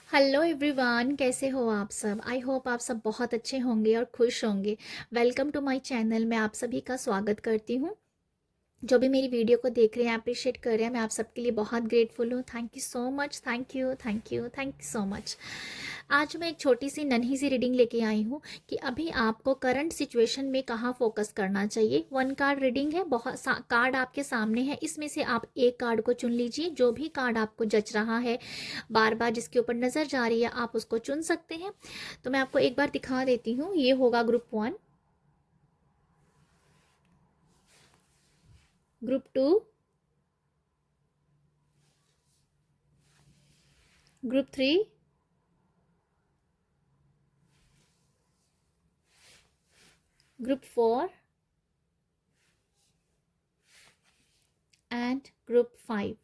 Hello everyone, कैसे हो आप सब। आई होप आप सब बहुत अच्छे होंगे और खुश होंगे। Welcome to my channel. मैं आप सभी का स्वागत करती हूँ। जो भी मेरी वीडियो को देख रहे हैं, अप्रिशिएट कर रहे हैं, मैं आप सबके लिए बहुत ग्रेटफुल हूँ। Thank you so much. Thank you, thank you, thank you so much. आज मैं एक छोटी सी नन्ही सी रीडिंग लेके आई हूँ कि अभी आपको करंट सिचुएशन में कहाँ फोकस करना चाहिए। वन कार्ड रीडिंग है, बहुत कार्ड आपके सामने है, इसमें से आप एक कार्ड को चुन लीजिए। जो भी कार्ड आपको जच रहा है, बार बार जिसके ऊपर नज़र जा रही है, आप उसको चुन सकते हैं। तो मैं आपको एक बार दिखा देती हूँ। ये होगा group one, group two, group three, group four and group five.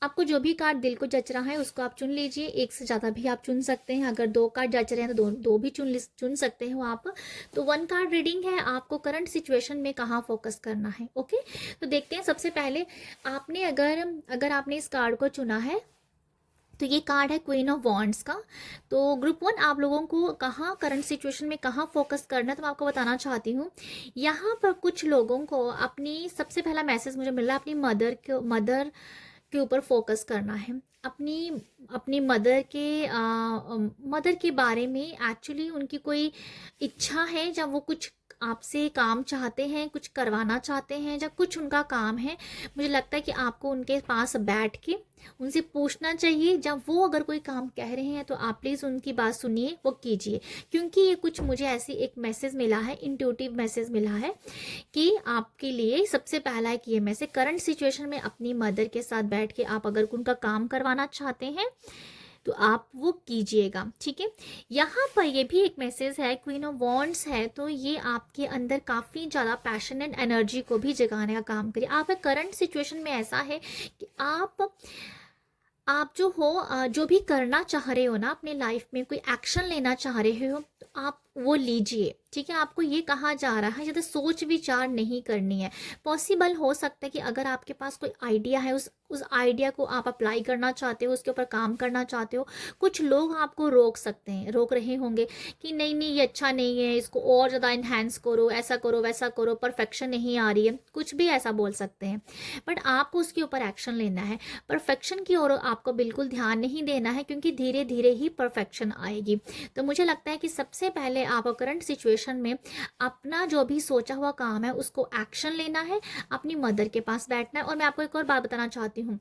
आपको जो भी कार्ड दिल को जच रहा है उसको आप चुन लीजिए। एक से ज़्यादा भी आप चुन सकते हैं। अगर दो कार्ड जच रहे हैं तो दो दो भी चुन सकते हो आप। तो वन कार्ड रीडिंग है, आपको करंट सिचुएशन में कहाँ फोकस करना है। ओके, तो देखते हैं। सबसे पहले आपने अगर अगर आपने इस कार्ड को चुना है तो ये कार्ड है क्वीन ऑफ वॉन्ड्स का। तो ग्रुप वन, आप लोगों को कहाँ करंट सिचुएशन में कहाँ फोकस करना है तो मैं आपको बताना चाहती हूँ। यहाँ पर कुछ लोगों को अपनी, सबसे पहला मैसेज मुझे मिला, अपनी मदर के ऊपर फोकस करना है। अपनी अपनी मदर के बारे में एक्चुअली उनकी कोई इच्छा है, जब वो कुछ आपसे काम चाहते हैं, कुछ करवाना चाहते हैं, जब कुछ उनका काम है। मुझे लगता है कि आपको उनके पास बैठ के उनसे पूछना चाहिए। जब वो अगर कोई काम कह रहे हैं तो आप प्लीज़ उनकी बात सुनिए, वो कीजिए। क्योंकि ये कुछ मुझे ऐसी एक मैसेज मिला है, इंट्यूटिव मैसेज मिला है कि आपके लिए सबसे पहला है कि ये मैसेज करंट सिचुएशन में अपनी मदर के साथ बैठ के आप अगर उनका काम करवाना चाहते हैं तो आप वो कीजिएगा। ठीक है, यहाँ पर ये भी एक मैसेज है, क्वीन ऑफ वॉन्ड्स है, तो ये आपके अंदर काफ़ी ज़्यादा पैशन एंड एनर्जी को भी जगाने का काम करिए। आप करंट सिचुएशन में ऐसा है कि आप जो हो, जो भी करना चाह रहे हो ना अपने लाइफ में, कोई एक्शन लेना चाह रहे हो तो आप वो लीजिए। ठीक है, आपको ये कहा जा रहा है ज़्यादा सोच विचार नहीं करनी है। पॉसिबल हो सकता है कि अगर आपके पास कोई आइडिया है, उस आइडिया को आप अप्लाई करना चाहते हो, उसके ऊपर काम करना चाहते हो, कुछ लोग आपको रोक सकते हैं, रोक रहे होंगे कि नहीं नहीं ये अच्छा नहीं है, इसको और ज़्यादा इन्हेंस करो, ऐसा करो वैसा करो, परफेक्शन नहीं आ रही है, कुछ भी ऐसा बोल सकते हैं। बट आपको उसके ऊपर एक्शन लेना है। परफेक्शन की ओर आपको बिल्कुल ध्यान नहीं देना है, क्योंकि धीरे धीरे ही परफेक्शन आएगी। तो मुझे लगता है कि सबसे पहले आप करंट सिचुएशन में अपना जो भी सोचा हुआ काम है उसको एक्शन लेना है, अपनी मदर के पास बैठना है। और मैं आपको एक और बात बताना चाहती हूँ,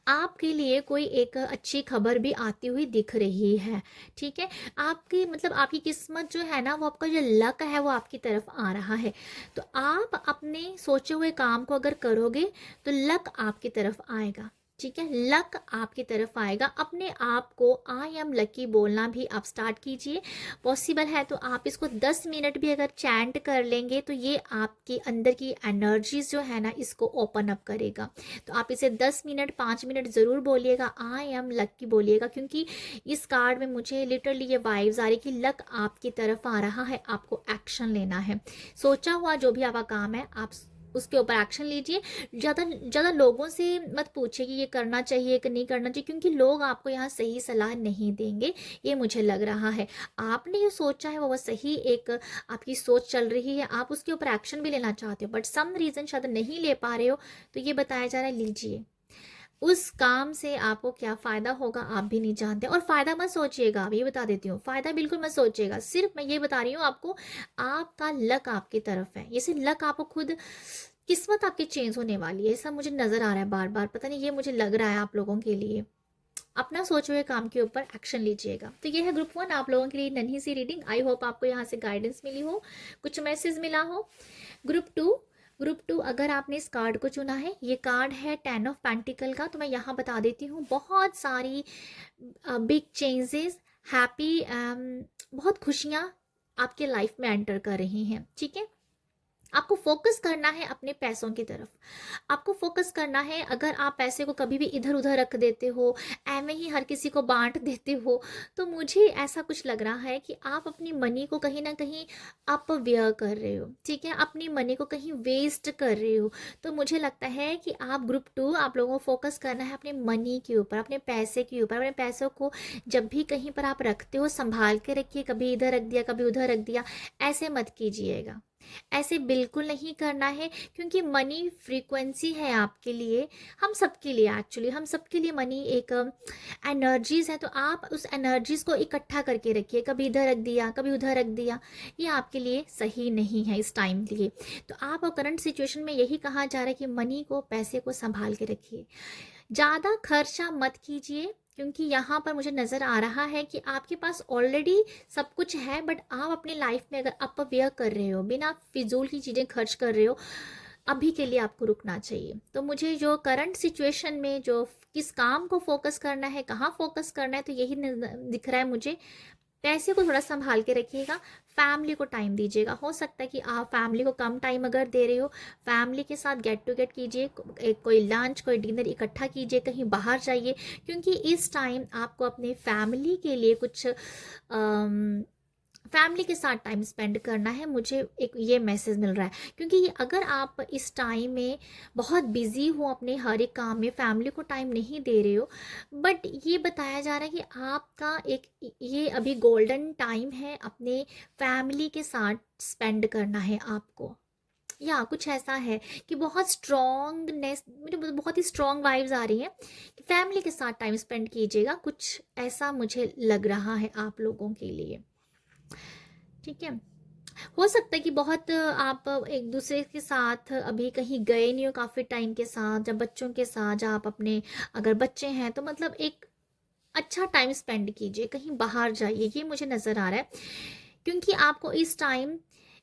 आपके लिए कोई एक अच्छी खबर भी आती हुई दिख रही है। ठीक है, आपकी मतलब आपकी किस्मत जो है ना, वो आपका जो लक है वो आपकी तरफ आ रहा है। तो आप अपने सोचे हुए काम को अगर करोगे तो लक आपकी तरफ आएगा। ठीक है, लक आपकी तरफ आएगा। अपने आप को आई एम लकी बोलना भी आप स्टार्ट कीजिए। पॉसिबल है तो आप इसको 10 मिनट भी अगर चैंट कर लेंगे तो ये आपके अंदर की एनर्जीज जो है ना, इसको ओपन अप करेगा। तो आप इसे 10 मिनट 5 मिनट ज़रूर बोलिएगा, आई एम लकी बोलिएगा। क्योंकि इस कार्ड में मुझे लिटरली ये वाइब्स आ रही कि लक आपकी तरफ आ रहा है, आपको एक्शन लेना है। सोचा हुआ जो भी आपका काम है आप उसके ऊपर एक्शन लीजिए। ज़्यादा ज़्यादा लोगों से मत पूछिए कि ये करना चाहिए कि नहीं करना चाहिए, क्योंकि लोग आपको यहाँ सही सलाह नहीं देंगे, ये मुझे लग रहा है। आपने जो सोचा है वो सही एक आपकी सोच चल रही है, आप उसके ऊपर एक्शन भी लेना चाहते हो, बट सम रीज़न शायद नहीं ले पा रहे हो। तो ये बताया जा रहा है, लीजिए। उस काम से आपको क्या फ़ायदा होगा आप भी नहीं जानते। और फ़ायदा मत सोचिएगा, आप, ये बता देती हूँ, फ़ायदा बिल्कुल मत सोचिएगा। सिर्फ मैं ये बता रही हूँ आपको, आपका लक आपकी तरफ है। जैसे लक आपको खुद, किस्मत आपकी चेंज होने वाली है, ऐसा मुझे नज़र आ रहा है बार बार, पता नहीं ये मुझे लग रहा है आप लोगों के लिए। अपना सोचे हुए काम के ऊपर एक्शन लीजिएगा। तो ये है ग्रुप वन, आप लोगों के लिए नन्ही सी रीडिंग। आई होप आपको यहाँ से गाइडेंस मिली हो, कुछ मैसेज मिला हो। ग्रुप टू, ग्रुप टू, अगर आपने इस कार्ड को चुना है, ये कार्ड है 10 ऑफ पेंटिकल का। तो मैं यहाँ बता देती हूँ, बहुत सारी बिग चेंजेस, हैप्पी, बहुत खुशियाँ आपके लाइफ में एंटर कर रही हैं। ठीक है, आपको फोकस करना है अपने पैसों की तरफ। आपको फोकस करना है, अगर आप पैसे को कभी भी इधर उधर रख देते हो, ऐਵੇਂ ही हर किसी को बांट देते हो, तो मुझे ऐसा कुछ लग रहा है कि आप अपनी मनी को कहीं ना कहीं अपव्यय कर रहे हो, ठीक है, अपनी मनी को कहीं वेस्ट कर रहे हो। तो मुझे लगता है कि आप ग्रुप 2, आप लोगों को फोकस करना है अपने मनी के ऊपर, अपने पैसे के ऊपर। अपने पैसों को जब भी कहीं पर आप रखते हो, संभाल के रखिए, कभी इधर रख दिया कभी उधर रख दिया, ऐसे मत कीजिएगा। ऐसे बिल्कुल नहीं करना है, क्योंकि मनी फ्रीक्वेंसी है आपके लिए, हम सबके लिए, एक्चुअली हम सबके लिए मनी एक एनर्जीज है। तो आप उस एनर्जीज को इकट्ठा करके रखिए, कभी इधर रख दिया कभी उधर रख दिया, ये आपके लिए सही नहीं है इस टाइम के लिए। तो आप करंट सिचुएशन में यही कहा जा रहा है कि मनी को, पैसे को संभाल के रखिए, ज़्यादा खर्चा मत कीजिए, क्योंकि यहाँ पर मुझे नज़र आ रहा है कि आपके पास ऑलरेडी सब कुछ है, बट आप अपनी लाइफ में अगर अपव्यय कर रहे हो, बिना फिजूल की चीज़ें खर्च कर रहे हो, अभी के लिए आपको रुकना चाहिए। तो मुझे जो करंट सिचुएशन में जो किस काम को फोकस करना है, कहाँ फोकस करना है, तो यही दिख रहा है मुझे। पैसे को थोड़ा संभाल के रखिएगा, फैमिली को टाइम दीजिएगा। हो सकता है कि आप फैमिली को कम टाइम अगर दे रहे हो, फैमिली के साथ गेट टू गेट कीजिए, एक कोई लंच कोई डिनर इकट्ठा कीजिए, कहीं बाहर जाइए, क्योंकि इस टाइम आपको अपने फैमिली के लिए कुछ फैमिली के साथ टाइम स्पेंड करना है। मुझे एक ये मैसेज मिल रहा है, क्योंकि अगर आप इस टाइम में बहुत बिजी हो अपने हर एक काम में, फैमिली को टाइम नहीं दे रहे हो, बट ये बताया जा रहा है कि आपका एक ये अभी गोल्डन टाइम है अपने फैमिली के साथ स्पेंड करना है आपको, या कुछ ऐसा है कि बहुत स्ट्रॉन्गनेस, मुझे बहुत ही स्ट्रॉन्ग वाइब्स आ रही हैं कि फैमिली के साथ टाइम स्पेंड कीजिएगा, कुछ ऐसा मुझे लग रहा है आप लोगों के लिए, ठीक है। हो सकता है कि बहुत आप एक दूसरे के साथ अभी कहीं गए नहीं हो काफ़ी टाइम के साथ, जब बच्चों के साथ, जब आप अपने अगर बच्चे हैं तो मतलब एक अच्छा टाइम स्पेंड कीजिए, कहीं बाहर जाइए, ये मुझे नज़र आ रहा है। क्योंकि आपको इस टाइम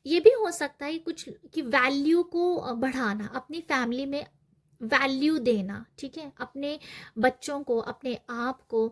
ये भी हो सकता है कुछ कि वैल्यू को बढ़ाना, अपनी फैमिली में वैल्यू देना, ठीक है, अपने बच्चों को, अपने आप को,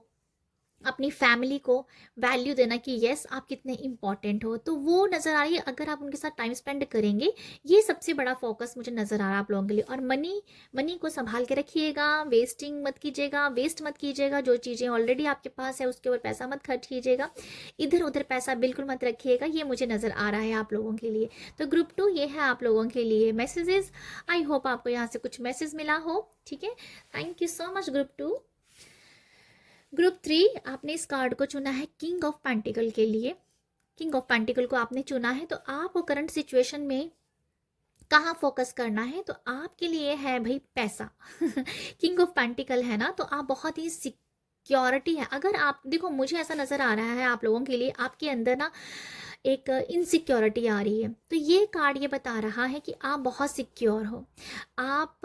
अपनी फैमिली को वैल्यू देना कि यस आप कितने इम्पॉर्टेंट हो, तो वो नज़र आ रही है। अगर आप उनके साथ टाइम स्पेंड करेंगे, ये सबसे बड़ा फोकस मुझे नज़र आ रहा है आप लोगों के लिए। और मनी को संभाल के रखिएगा, वेस्टिंग मत कीजिएगा, वेस्ट मत कीजिएगा, जो चीज़ें ऑलरेडी आपके पास है उसके ऊपर पैसा मत खर्च कीजिएगा, इधर उधर पैसा बिल्कुल मत रखिएगा, ये मुझे नज़र आ रहा है आप लोगों के लिए। तो ग्रुप 2 ये है आप लोगों के लिए मैसेजेस। आई होप आपको यहाँ से कुछ मैसेज मिला हो, ठीक है। Thank you so much group 2। Group 3, आपने इस कार्ड को चुना है किंग ऑफ पेंटिकल के लिए। किंग ऑफ पेंटिकल को आपने चुना है, तो आपको करंट सिचुएशन में कहाँ फोकस करना है, तो आपके लिए है भाई पैसा। किंग ऑफ पेंटिकल है ना, तो आप बहुत ही सिक्योरिटी है। अगर आप देखो, मुझे ऐसा नज़र आ रहा है आप लोगों के लिए आपके अंदर ना एक इनसिक्योरिटी आ रही है, तो ये कार्ड ये बता रहा है कि आप बहुत सिक्योर हो, आप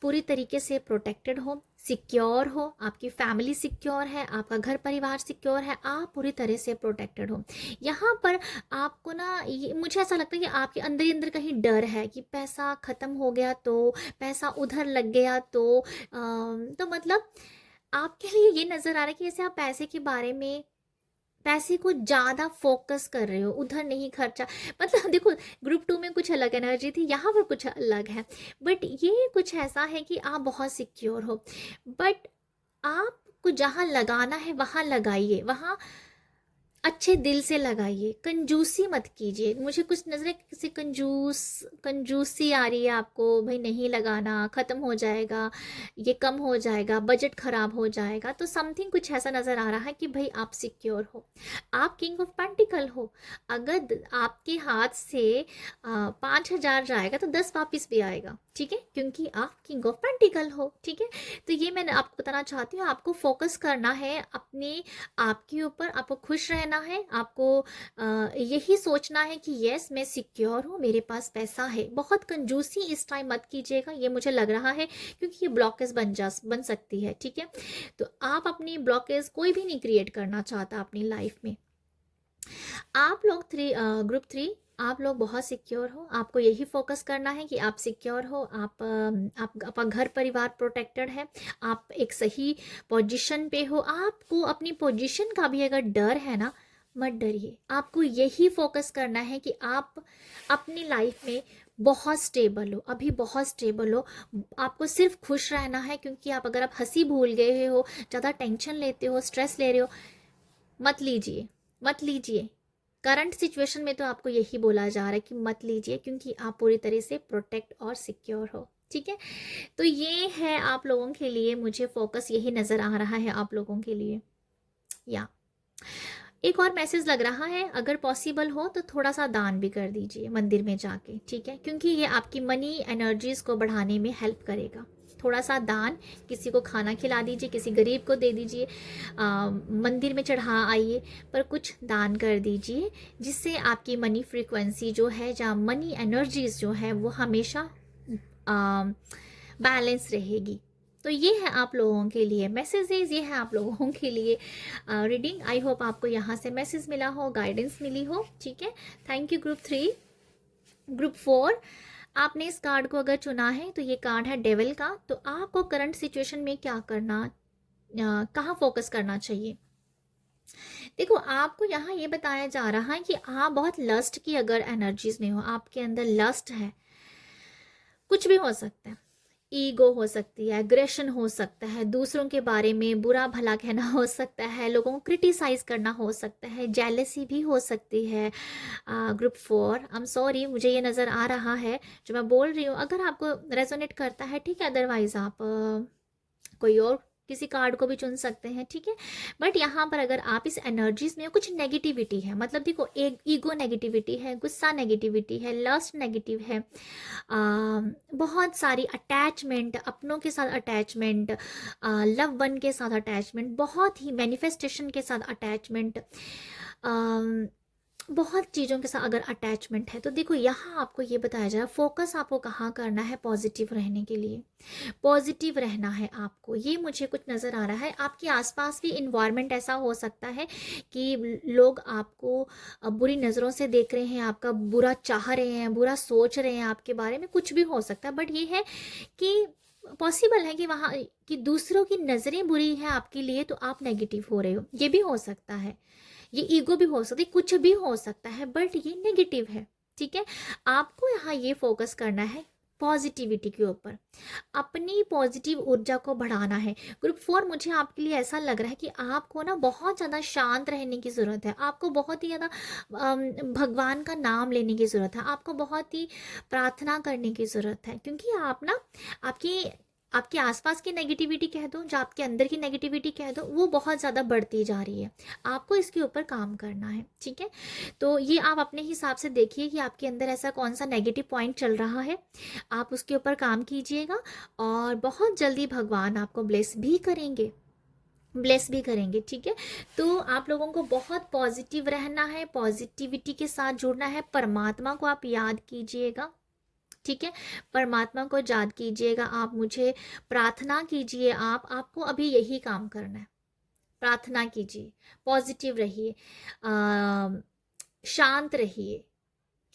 पूरी तरीके से प्रोटेक्टेड हो, सिक्योर हो, आपकी फैमिली सिक्योर है, आपका घर परिवार सिक्योर है, आप पूरी तरह से प्रोटेक्टेड हो। यहाँ पर आपको ना ये मुझे ऐसा लगता है कि आपके अंदर ही अंदर कहीं डर है कि पैसा ख़त्म हो गया तो, पैसा उधर लग गया तो मतलब आपके लिए ये नज़र आ रहा है कि जैसे आप पैसे के बारे में, पैसे को ज़्यादा फोकस कर रहे हो, उधर नहीं खर्चा। मतलब देखो, ग्रुप 2 में कुछ अलग एनर्जी थी, यहाँ पर कुछ अलग है, बट ये कुछ ऐसा है कि आप बहुत सिक्योर हो, बट आपको जहाँ लगाना है वहाँ लगाइए, वहाँ अच्छे दिल से लगाइए, कंजूसी मत कीजिए। मुझे कुछ नजरें किसी कंजूसी आ रही है आपको, भाई नहीं लगाना, ख़त्म हो जाएगा, ये कम हो जाएगा, बजट ख़राब हो जाएगा, तो समथिंग कुछ ऐसा नज़र आ रहा है कि भाई आप सिक्योर हो, आप किंग ऑफ पेंटिकल हो। अगर आपके हाथ से 5,000 जाएगा तो 10 वापिस भी आएगा, ठीक है, क्योंकि आप किंग ऑफ पेंटिकल हो, ठीक है। तो ये मैं आपको बताना चाहती हूँ, आपको फोकस करना है अपने आपके ऊपर, आपको खुश रहना है, आपको यही सोचना है कि यस मैं सिक्योर हूँ, मेरे पास पैसा है। बहुत कंजूसी इस टाइम मत कीजिएगा, ये मुझे लग रहा है, क्योंकि ये ब्लॉकेज बन सकती है, ठीक है। तो आप अपनी ब्लॉकेज कोई भी नहीं क्रिएट करना चाहता अपनी लाइफ में। आप लोग ग्रुप 3, आप लोग बहुत सिक्योर हो, आपको यही फोकस करना है कि आप सिक्योर हो, आप आपका घर परिवार प्रोटेक्टेड है, आप एक सही पोजीशन पे हो। आपको अपनी पोजीशन का भी अगर डर है ना, मत डरिए, आपको यही फोकस करना है कि आप अपनी लाइफ में बहुत स्टेबल हो, अभी बहुत स्टेबल हो। आपको सिर्फ खुश रहना है, क्योंकि आप अगर आप हंसी भूल गए हो, ज़्यादा टेंशन लेते हो, स्ट्रेस ले रहे हो, मत लीजिए, मत लीजिए। करंट सिचुएशन में तो आपको यही बोला जा रहा है कि मत लीजिए, क्योंकि आप पूरी तरह से प्रोटेक्ट और सिक्योर हो। ठीक है, तो ये है आप लोगों के लिए, मुझे फोकस यही नज़र आ रहा है आप लोगों के लिए। या एक और मैसेज लग रहा है, अगर पॉसिबल हो तो थोड़ा सा दान भी कर दीजिए मंदिर में जाके, ठीक है, क्योंकि ये आपकी मनी एनर्जीज को बढ़ाने में हेल्प करेगा। थोड़ा सा दान, किसी को खाना खिला दीजिए, किसी गरीब को दे दीजिए, मंदिर में चढ़ा आइए, पर कुछ दान कर दीजिए, जिससे आपकी मनी फ्रीक्वेंसी जो है, जहाँ मनी एनर्जीज जो है वो हमेशा बैलेंस रहेगी। तो ये है आप लोगों के लिए मैसेजेस, ये है आप लोगों के लिए रीडिंग। आई होप आपको यहाँ से मैसेज मिला हो, गाइडेंस मिली हो। ठीक है, थैंक यू ग्रुप 3। ग्रुप 4, आपने इस कार्ड को अगर चुना है तो ये कार्ड है डेविल का। तो आपको करंट सिचुएशन में क्या करना, कहाँ फोकस करना चाहिए। देखो, आपको यहाँ ये बताया जा रहा है कि आप बहुत लस्ट की अगर एनर्जीज में हो, आपके अंदर लस्ट है, कुछ भी हो सकता है, ईगो हो सकती है, एग्रेशन हो सकता है, दूसरों के बारे में बुरा भला कहना हो सकता है, लोगों को क्रिटिसाइज करना हो सकता है, जेलेसी भी हो सकती है। ग्रुप 4, आई एम सॉरी, मुझे ये नज़र आ रहा है जो मैं बोल रही हूँ, अगर आपको रेजोनेट करता है ठीक है, अदरवाइज आप कोई और किसी कार्ड को भी चुन सकते हैं। ठीक है, बट यहाँ पर अगर आप इस एनर्जीज में कुछ नेगेटिविटी है, मतलब देखो, एक ईगो नेगेटिविटी है, गुस्सा नेगेटिविटी है, लस्ट नेगेटिव है, बहुत सारी अटैचमेंट, अपनों के साथ अटैचमेंट, लव वन के साथ अटैचमेंट, बहुत ही मैनिफेस्टेशन के साथ अटैचमेंट, बहुत चीज़ों के साथ अगर अटैचमेंट है, तो देखो यहाँ आपको ये बताया जाए, फोकस आपको कहाँ करना है पॉजिटिव रहने के लिए। पॉजिटिव रहना है आपको, ये मुझे कुछ नज़र आ रहा है। आपके आसपास भी इन्वायरमेंट ऐसा हो सकता है कि लोग आपको बुरी नज़रों से देख रहे हैं, आपका बुरा चाह रहे हैं, बुरा सोच रहे हैं आपके बारे में, कुछ भी हो सकता है। बट ये है कि पॉसिबल है कि वहाँ कि दूसरों की नज़रें बुरी हैं आपके लिए, तो आप नेगेटिव हो रहे हो, ये भी हो सकता है। ये ईगो भी हो सकती है, कुछ भी हो सकता है, बट ये नेगेटिव है। ठीक है, आपको यहाँ ये फोकस करना है पॉजिटिविटी के ऊपर, अपनी पॉजिटिव ऊर्जा को बढ़ाना है। ग्रुप 4, मुझे आपके लिए ऐसा लग रहा है कि आपको ना बहुत ज़्यादा शांत रहने की ज़रूरत है, आपको बहुत ही ज़्यादा भगवान का नाम लेने की ज़रूरत है, आपको बहुत ही प्रार्थना करने की ज़रूरत है, क्योंकि आप ना, आपके आसपास की नेगेटिविटी कह दो, जो आपके अंदर की नेगेटिविटी कह दो, वो बहुत ज़्यादा बढ़ती जा रही है। आपको इसके ऊपर काम करना है। ठीक है, तो ये आप अपने हिसाब से देखिए कि आपके अंदर ऐसा कौन सा नेगेटिव पॉइंट चल रहा है, आप उसके ऊपर काम कीजिएगा, और बहुत जल्दी भगवान आपको ब्लेस भी करेंगे, ब्लेस भी करेंगे। ठीक है, तो आप लोगों को बहुत पॉजिटिव रहना है, पॉजिटिविटी के साथ जुड़ना है, परमात्मा को आप याद कीजिएगा। ठीक है, परमात्मा को याद कीजिएगा, आप मुझे प्रार्थना कीजिए, आपको अभी यही काम करना है, प्रार्थना कीजिए, पॉजिटिव रहिए, शांत रहिए,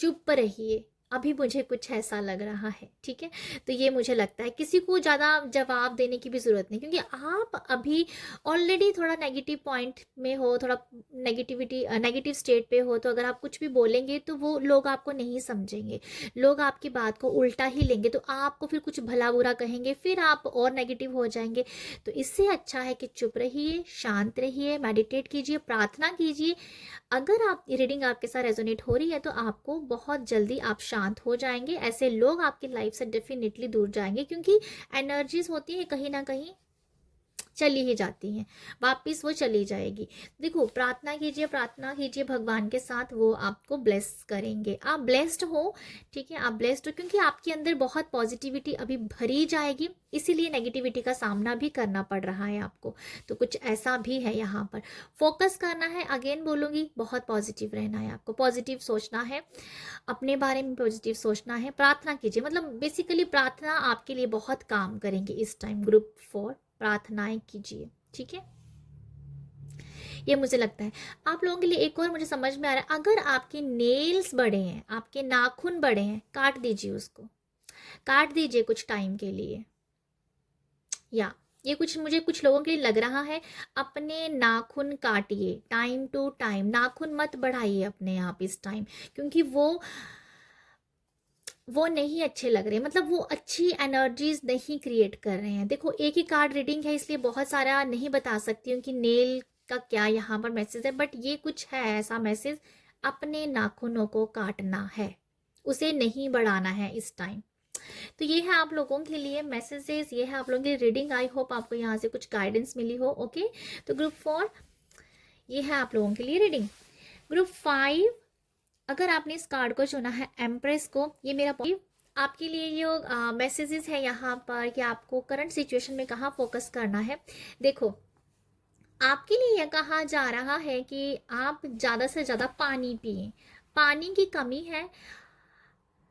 चुप रहिए, अभी मुझे कुछ ऐसा लग रहा है। ठीक है, तो ये मुझे लगता है, किसी को ज़्यादा जवाब देने की भी ज़रूरत नहीं, क्योंकि आप अभी ऑलरेडी थोड़ा नेगेटिव पॉइंट में हो, थोड़ा नेगेटिव स्टेट पे हो, तो अगर आप कुछ भी बोलेंगे तो वो लोग आपको नहीं समझेंगे, लोग आपकी बात को उल्टा ही लेंगे, तो आपको फिर कुछ भला बुरा कहेंगे, फिर आप और नेगेटिव हो जाएंगे। तो इससे अच्छा है कि चुप रहिए, शांत रहिए, मेडिटेट कीजिए, प्रार्थना कीजिए। अगर आप रीडिंग आपके साथ रेजोनेट हो रही है, तो आपको बहुत जल्दी आप शांत हो जाएंगे, ऐसे लोग आपकी लाइफ से डेफिनेटली दूर जाएंगे, क्योंकि एनर्जीज होती है कहीं ना कहीं चली ही जाती हैं, वापिस वो चली जाएगी। देखो, प्रार्थना कीजिए, प्रार्थना कीजिए भगवान के साथ, वो आपको ब्लेस करेंगे, आप ब्लेस्ड हो। ठीक है, आप ब्लेस्ड हो, क्योंकि आपके अंदर बहुत पॉजिटिविटी अभी भरी जाएगी, इसीलिए नेगेटिविटी का सामना भी करना पड़ रहा है आपको। तो कुछ ऐसा भी है यहाँ पर, फोकस करना है, अगेन बोलूँगी, बहुत पॉजिटिव रहना है, आपको पॉजिटिव सोचना है, अपने बारे में पॉजिटिव सोचना है, प्रार्थना कीजिए, मतलब बेसिकली प्रार्थना आपके लिए बहुत काम करेंगे इस टाइम। ग्रुप 4, प्रार्थनाएं कीजिए। ठीक है, ये मुझे लगता है। आप लोगों के लिए एक और मुझे समझ में आ रहा है, अगर आपके नेल्स बड़े हैं, आपके नाखून बड़े हैं, काट दीजिए उसको, काट दीजिए कुछ टाइम के लिए। या ये कुछ लोगों के लिए लग रहा है, अपने नाखून काटिए टाइम टू टाइम, नाखून मत बढ़ाइए अपने आप इस टाइम, क्योंकि वो वो नहीं अच्छे लग रहे, मतलब वो अच्छी एनर्जीज नहीं क्रिएट कर रहे हैं। देखो एक ही कार्ड रीडिंग है इसलिए बहुत सारा नहीं बता सकती हूँ कि नेल का क्या यहाँ पर मैसेज है, बट ये कुछ है ऐसा मैसेज, अपने नाखूनों को काटना है, उसे नहीं बढ़ाना है इस टाइम। तो ये है आप लोगों के लिए मैसेजेस, ये है आप लोगों की रीडिंग। आई होप आपको यहाँ से कुछ गाइडेंस मिली हो। ओके, तो ग्रुप 4 ये है आप लोगों के लिए रीडिंग। ग्रुप 5, अगर आपने इस कार्ड को चुना है एम्प्रेस को, ये मेरा आपके लिए ये मैसेजेस है यहाँ पर कि आपको करंट सिचुएशन में कहाँ फोकस करना है। देखो आपके लिए यह कहा जा रहा है कि आप ज़्यादा से ज़्यादा पानी पिए, पानी की कमी है।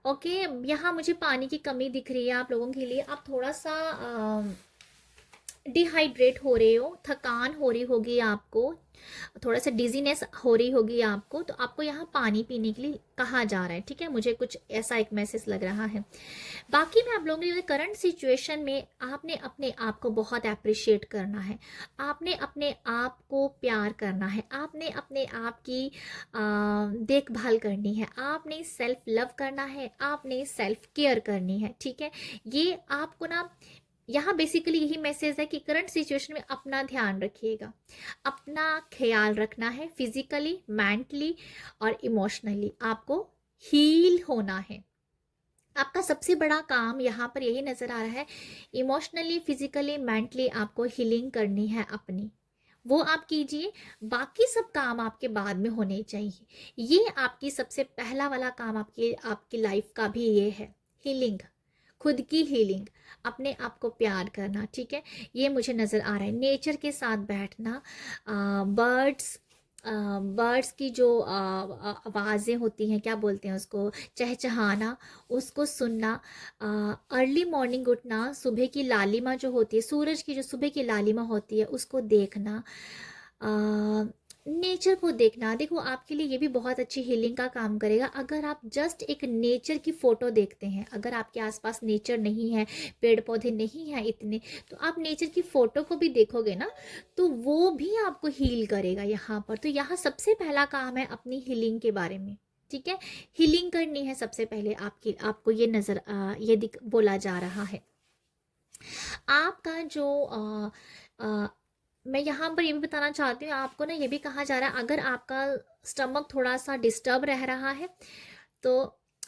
ओके, यहाँ मुझे पानी की कमी दिख रही है आप लोगों के लिए। आप थोड़ा सा डिहाइड्रेट हो रहे हो, थकान हो रही होगी आपको, थोड़ा सा डिजीनेस हो रही होगी आपको, तो आपको यहाँ पानी पीने के लिए कहा जा रहा है। ठीक है, मुझे कुछ ऐसा एक मैसेज लग रहा है। बाकी में आप लोगों के करंट सिचुएशन में आपने अपने आप को बहुत अप्रिशिएट करना है, आपने अपने आप को प्यार करना है, आपने अपने आप की देखभाल करनी है, आपने सेल्फ लव करना है, आपने सेल्फ केयर करनी है। ठीक है, ये आपको ना यहाँ बेसिकली यही मैसेज है कि करंट सिचुएशन में अपना ध्यान रखिएगा, अपना ख्याल रखना है, फिजिकली, मेंटली और इमोशनली आपको हील होना है। आपका सबसे बड़ा काम यहाँ पर यही नजर आ रहा है, इमोशनली, फिजिकली, मेंटली आपको हीलिंग करनी है अपनी, वो आप कीजिए। बाकी सब काम आपके बाद में होने चाहिए। ये आपकी सबसे पहला वाला काम आपकी आपकी लाइफ का भी ये है, हीलिंग, खुद की हीलिंग, अपने आप को प्यार करना। ठीक है, ये मुझे नज़र आ रहा है। नेचर के साथ बैठना, बर्ड्स बर्ड्स की जो आवाज़ें होती हैं, क्या बोलते हैं उसको, चहचहाना, उसको सुनना, अर्ली मॉर्निंग उठना, सुबह की लालिमा जो होती है, सूरज की जो सुबह की लालिमा होती है उसको देखना, नेचर को देखना। देखो आपके लिए ये भी बहुत अच्छी हीलिंग का काम करेगा। अगर आप जस्ट एक नेचर की फ़ोटो देखते हैं, अगर आपके आसपास नेचर नहीं है, पेड़ पौधे नहीं हैं इतने, तो आप नेचर की फ़ोटो को भी देखोगे ना, तो वो भी आपको हील करेगा यहाँ पर। तो यहाँ सबसे पहला काम है अपनी हीलिंग के बारे में। ठीक है, हीलिंग करनी है सबसे पहले आपकी, आपको ये नज़र ये बोला जा रहा है। आपका जो मैं यहाँ पर ये भी बताना चाहती हूँ आपको ना, ये भी कहा जा रहा है अगर आपका स्टमक थोड़ा सा डिस्टर्ब रह रहा है तो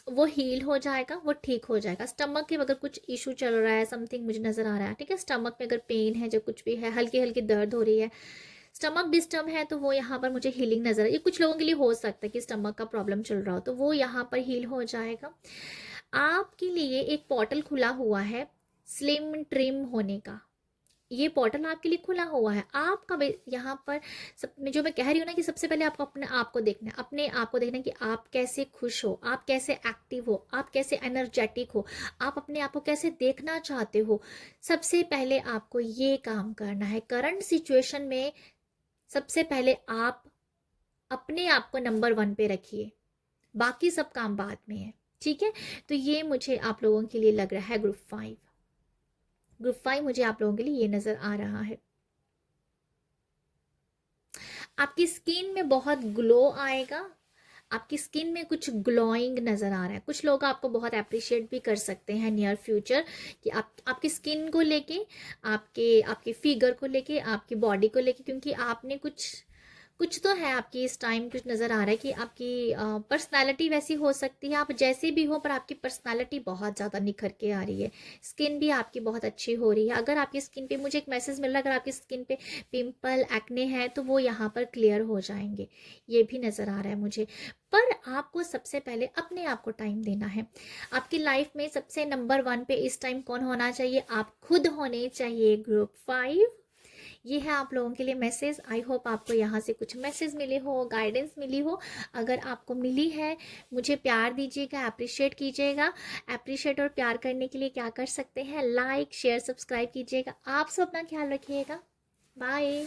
वो हील हो जाएगा, वो ठीक हो जाएगा। स्टमक के अगर कुछ इशू चल रहा है, समथिंग मुझे नज़र आ रहा है, ठीक है, स्टमक में अगर पेन है, जो कुछ भी है, हल्की हल्की दर्द हो रही है, स्टमक डिस्टर्ब है, तो वो यहाँ पर मुझे हीलिंग नज़र, ये कुछ लोगों के लिए हो सकता है कि स्टमक का प्रॉब्लम चल रहा हो, तो वो यहाँ पर हील हो जाएगा। आपके लिए एक पोर्टल खुला हुआ है स्लिम ट्रिम होने का, ये पोर्टल आपके लिए खुला हुआ है। आपका यहाँ पर सब में जो मैं कह रही हूँ ना कि सबसे पहले आपको अपने आप को देखना है, अपने आप को देखना है कि आप कैसे खुश हो, आप कैसे एक्टिव हो, आप कैसे एनर्जेटिक हो, आप अपने आप को कैसे देखना चाहते हो। सबसे पहले आपको ये काम करना है करंट सिचुएशन में। सबसे पहले आप अपने आप को नंबर 1 पे रखिए, बाकी सब काम बाद में है। ठीक है, तो ये मुझे आप लोगों के लिए लग रहा है ग्रुप 5। ग्रुप 5 मुझे आप लोगों के लिए ये नज़र आ रहा है। आपकी स्किन में बहुत ग्लो आएगा, आपकी स्किन में कुछ ग्लोइंग नज़र आ रहा है। कुछ लोग आपको बहुत अप्रिशिएट भी कर सकते हैं नियर फ्यूचर कि आपकी स्किन को लेके, आपके आपके फिगर को लेके, आपकी बॉडी को लेके, क्योंकि आपने कुछ तो है आपकी इस टाइम, कुछ नज़र आ रहा है कि आपकी पर्सनालिटी वैसी हो सकती है, आप जैसे भी हो, पर आपकी पर्सनालिटी बहुत ज़्यादा निखर के आ रही है। स्किन भी आपकी बहुत अच्छी हो रही है। अगर आपकी स्किन पे, मुझे एक मैसेज मिल रहा है, अगर आपकी स्किन पे पिंपल, एक्ने है, तो वो यहाँ पर क्लियर हो जाएंगे, ये भी नज़र आ रहा है मुझे। पर आपको सबसे पहले अपने आप को टाइम देना है। आपकी लाइफ में सबसे नंबर 1 पे इस टाइम कौन होना चाहिए? आप खुद होने चाहिए। ग्रुप 5 ये है आप लोगों के लिए मैसेज। आई होप आपको यहाँ से कुछ मैसेज मिले हो, गाइडेंस मिली हो। अगर आपको मिली है, मुझे प्यार दीजिएगा, अप्रिशिएट कीजिएगा। अप्रिशिएट और प्यार करने के लिए क्या कर सकते हैं? लाइक, शेयर, सब्सक्राइब कीजिएगा। आप सब अपना ख्याल रखिएगा। बाय।